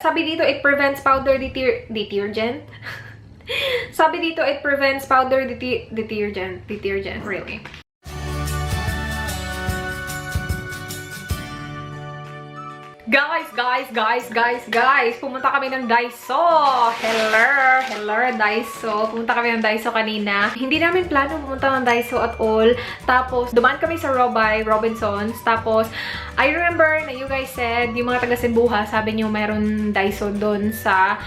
Sabi dito, it prevents powder detergent. Sabi dito, it prevents powder detergent. Detergent, really. Guys, pumunta kami ng Daiso. Hello, Daiso. Pumunta kami ng Daiso kanina. Hindi namin plano pumunta ng Daiso at all. Tapos, dumaan kami sa Robinsons. Tapos, I remember na you guys said, yung mga taga Cebuha, sabi niyo mayroon Daiso doon sa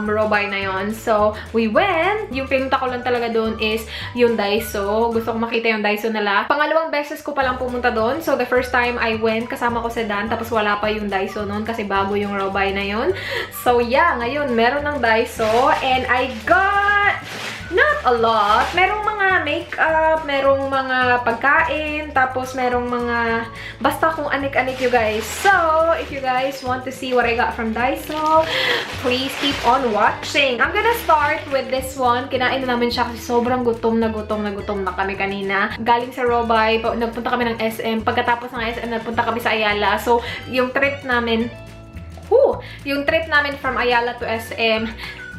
Robi na yon. So, we went. Yung pinunta ko lang talaga doon is yung Daiso. Gusto ko makita yung Daiso nila. Pangalawang beses ko palang pumunta doon. So, the first time I went, kasama ko si Dan. Tapos, wala pa yung Daiso noon kasi bago yung Robi na yon. So, yeah, ngayon, meron ng Daiso. And I got not a lot. Merong mga makeup, merong mga pagkain, tapos merong mga basta kung anik-anik you guys. So, if you guys want to see what I got from Daiso, please keep on watching. I'm gonna start with this one. Kinain na namin siya kasi sobrang gutom na kami kanina. Galing sa Robi, nagpunta kami ng SM. Pagkatapos ng SM, nagpunta kami sa Ayala. So, yung trip namin from Ayala to SM,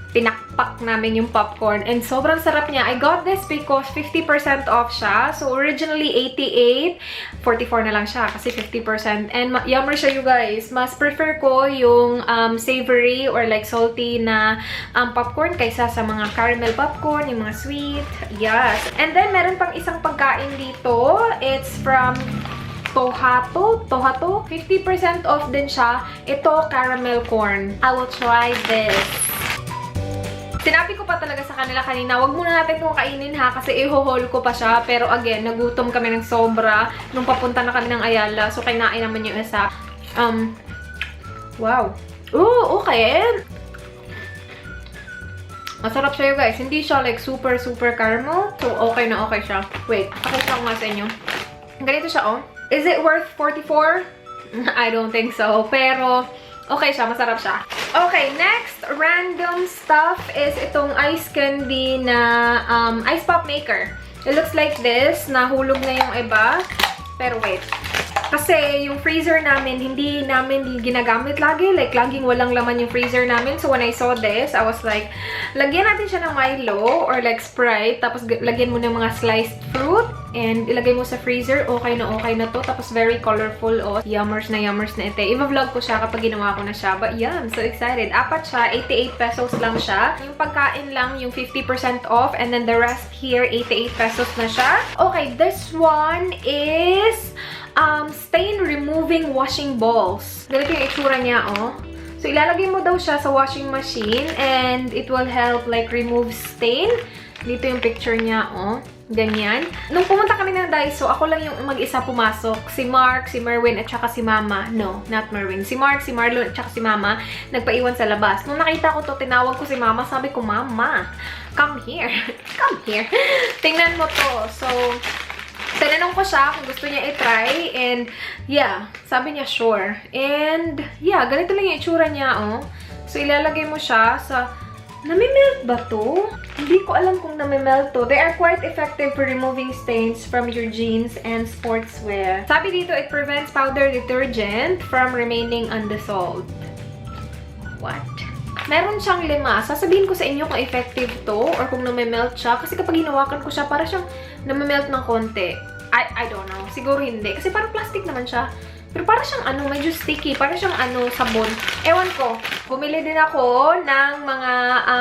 pinakpak namin yung popcorn. And sobrang sarap niya. I got this because 50% off siya. So, originally 88. 44 na lang siya kasi 50%. And yummer siya, you guys. Mas prefer ko yung savory or like salty na popcorn kaysa sa mga caramel popcorn, yung mga sweet. Yes. And then, meron pang isang pagkain dito. It's from Tohato. 50% off din siya. Ito, caramel corn. I will try this. Sinabi ko pa talaga sa kanila kanina, wag muna natin itong kainin ha, kasi i-haul ko pa siya. Pero again, nagutom kami ng sobra nung papunta na kami ng Ayala. So, kinain naman yung isa. Wow. Oh, okay. Masarap siya, you guys. Hindi siya like super caramel. So, okay na okay siya. Wait, pakita ko nga sa inyo. Ganito siya, oh. Is it worth 44? I don't think so. Pero, okay siya. Masarap siya. Okay, next random stuff is itong ice candy na ice pop maker. It looks like this. Nahulog na yung iba. Pero wait. Kasi yung freezer namin, hindi namin ginagamit lagi. Like, laging walang laman yung freezer namin. So, when I saw this, I was like, lagyan natin siya ng Milo or like Sprite. Tapos, lagyan mo ng mga sliced fruit. And ilagay mo sa freezer. Okay na to. Tapos, very colorful. Oh, yummers na ite. I-vlog ko siya kapag ginawa ko na siya. But yeah, I'm so excited. Apat siya. 88 pesos lang siya. Yung pagkain lang, yung 50% off. And then the rest here, 88 pesos na siya. Okay, this one is stain removing washing balls. Ganito yung itsura niya, oh. So, ilalagay mo daw siya sa washing machine and it will help like remove stain. Dito yung picture niya, oh. Ganyan. Nung pumunta kami ng Daiso, ako lang yung mag-isa pumasok. Si Mark, si Merwin, at saka si Mama. No, not Merwin. Si Mark, si Marlon, at saka si Mama, nagpaiwan sa labas. Nung nakita ko to, tinawag ko si Mama. Sabi ko, Mama, come here. Come here. Tingnan mo to. So, tinanong ko siya kung gusto niya i-try. And, yeah, sabi niya, sure. And, yeah, ganito lang yung itsura niya, oh. So, ilalagay mo siya sa... Nami-melt ba to? Hindi ko alam kung nami-melt to. They are quite effective for removing stains from your jeans and sportswear. Sabi dito, it prevents powder detergent from remaining undissolved. What? Meron siyang 5. Sasabihin ko sa inyo kung effective to or kung nami-melt siya. Kasi kapag hinawakan ko siya, para siyang nami-melt ng konti. I don't know. Siguro hindi. Kasi parang plastic naman siya. Pero para siyang medyo sticky. Para siyang sabon. Ewan ko. Bumili din ako ng mga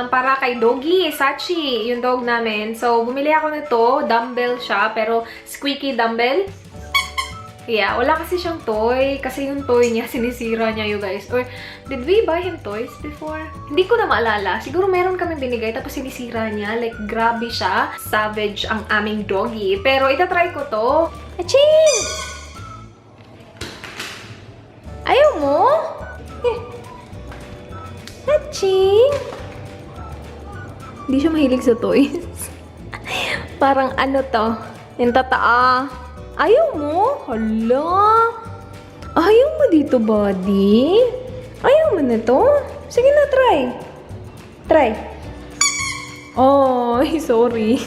para kay Doggy, Sachi, yung dog namin. So, bumili ako nito. Dumbbell siya, pero squeaky dumbbell. Yeah, wala kasi siyang toy. Kasi yung toy niya, sinisira niya, you guys. Or, did we buy him toys before? Hindi ko na maalala. Siguro meron kami binigay, tapos sinisira niya. Like, grabe siya. Savage ang aming doggy. Pero, itatry ko to. Aching! Ayaw mo? Aching! Hindi siya mahilig sa toys. Parang ano to? Yung tataa. Ayaw mo? Hala! Ayaw mo dito, buddy? Ayaw mo na to? Sige na, try. Try. Oh, sorry.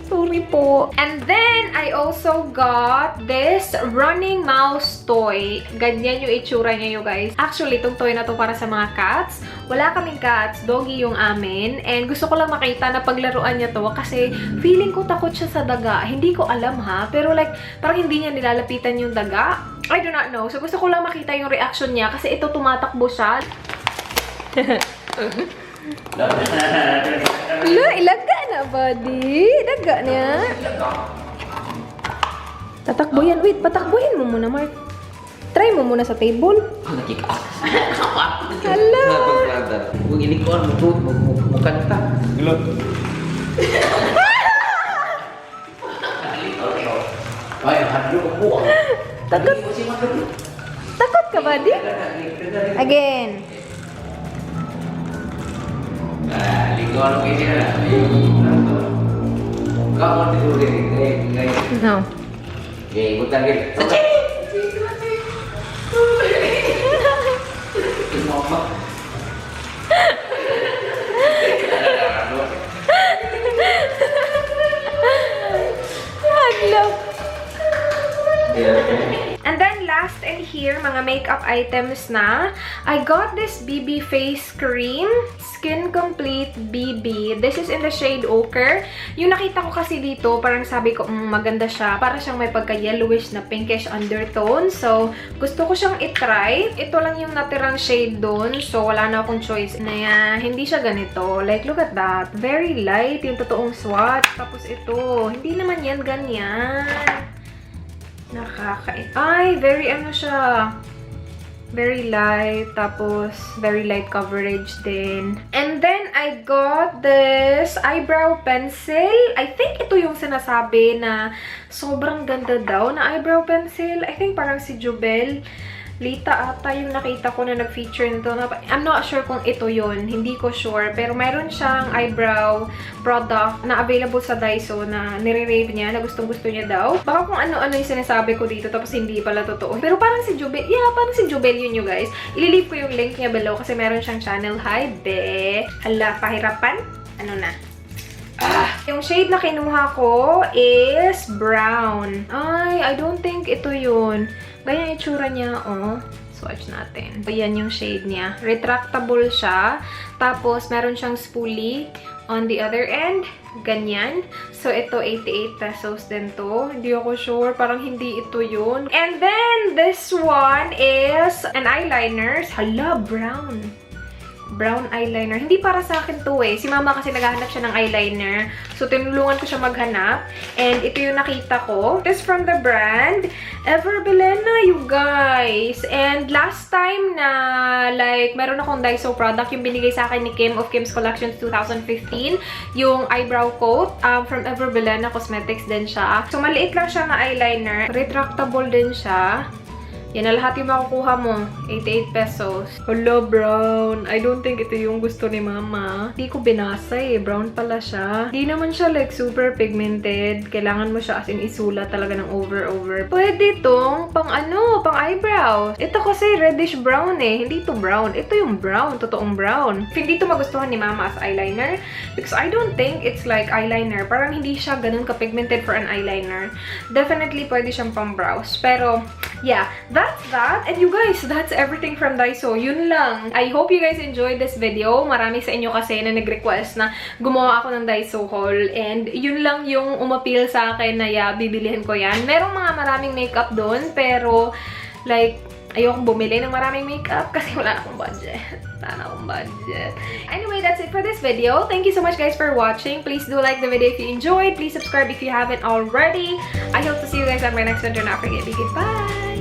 Sorry po. And then, I also got this running mouse toy. Ganyan yung itsura niya, you guys. Actually, itong toy na to para sa mga cats. Wala kaming cats. Doggy yung amin. And gusto ko lang makita na paglaruan niya to kasi feeling ko takot siya sa daga. Hindi ko alam ha. Pero like, parang hindi niya nilalapitan yung daga. I do not know. So, gusto ko lang makita yung reaction niya kasi ito tumatakbo siya. Lo, ilaga na, buddy. Daga niya. Tatakbo yan. Wait, patakbuhin mo muna, Mark. Try mo muna sa table. Hala. Kung ini ko, mukanta. Gulot. Ay, hadlo ko po. Takot. Takot ka, buddy? Again. Lingkungan kayak gini lah. Kau mau tidur gini? No. Ikutan gitu. Mama. And then last and here, mga makeup items na. I got this BB face cream. Skin Complete BB. This is in the shade Ochre. Yung nakita ko kasi dito, parang sabi ko, maganda siya. Para siyang may pagka-yellowish na pinkish undertone. So, gusto ko siyang itry. Ito lang yung natirang shade doon. So, wala na akong choice. Na hindi siya ganito. Like, look at that. Very light yung totoong swatch. Tapos ito, hindi naman yan ganyan. Ay, very ano siya. Very light. Tapos, very light coverage din. And then, I got this eyebrow pencil. I think ito yung sinasabi na sobrang ganda daw na eyebrow pencil. I think parang si Jubel Lita ata yung nakita ko na nag-feature nito. I'm not sure kung ito yun. Hindi ko sure. Pero mayroon siyang eyebrow product na available sa Daiso na nire-rave niya, na gustong-gusto niya daw. Baka kung ano-ano yung sinasabi ko dito tapos hindi pala totoo. Pero parang si Jubel, parang si Jubel yun, you guys. Ililive ko yung link niya below kasi meron siyang channel. Hi, be! Hala, pahirapan? Ano na? Yung shade na kinuha ko is brown. Ay, I don't think ito yun. Ganyan yung itsura niya, oh. Swatch natin. Ayan yung shade niya. Retractable siya. Tapos, meron siyang spoolie on the other end. Ganyan. So, ito, 88 pesos din to. Hindi ako sure. Parang hindi ito yun. And then, this one is an eyeliner. Hala, brown. Brown eyeliner. Hindi para sa akin to eh. Si mama kasi naghahanap siya ng eyeliner. So, tinulungan ko siya maghanap. And ito yung nakita ko. This from the brand Ever Belena, you guys. And last time na, like, meron akong Daiso product, yung binigay sa akin ni Kim of Kim's Collections 2015. Yung eyebrow coat from Ever Belena Cosmetics din siya. So, maliit lang siya na eyeliner. Retractable din siya. Yan na lahat yung makukuha mo. 88 pesos. Hello, brown. I don't think ito yung gusto ni mama. Hindi ko binasa eh. Brown pala siya. Hindi naman siya like super pigmented. Kailangan mo siya as in isulat talaga ng over. Pwede itong pang ano, pang eyebrow. Ito kasi reddish brown eh. Hindi ito brown. Ito yung brown. Totoong brown. Hindi ito magustuhan ni mama as eyeliner. Because I don't think it's like eyeliner. Parang hindi siya ganun ka-pigmented for an eyeliner. Definitely pwede siyang pang brows. Pero, yeah. That's that. And you guys, that's everything from Daiso. Yun lang. I hope you guys enjoyed this video. Marami sa inyo kasi na nag-request na gumawa ako ng Daiso haul. And yun lang yung umapil sa akin na bibilihin ko yan. Merong mga maraming makeup doon. Pero, like, ayokong bumili ng maraming makeup kasi wala na akong budget. Anyway, that's it for this video. Thank you so much guys for watching. Please do like the video if you enjoyed. Please subscribe if you haven't already. I hope to see you guys on my next one. Do not forget to be goodbye.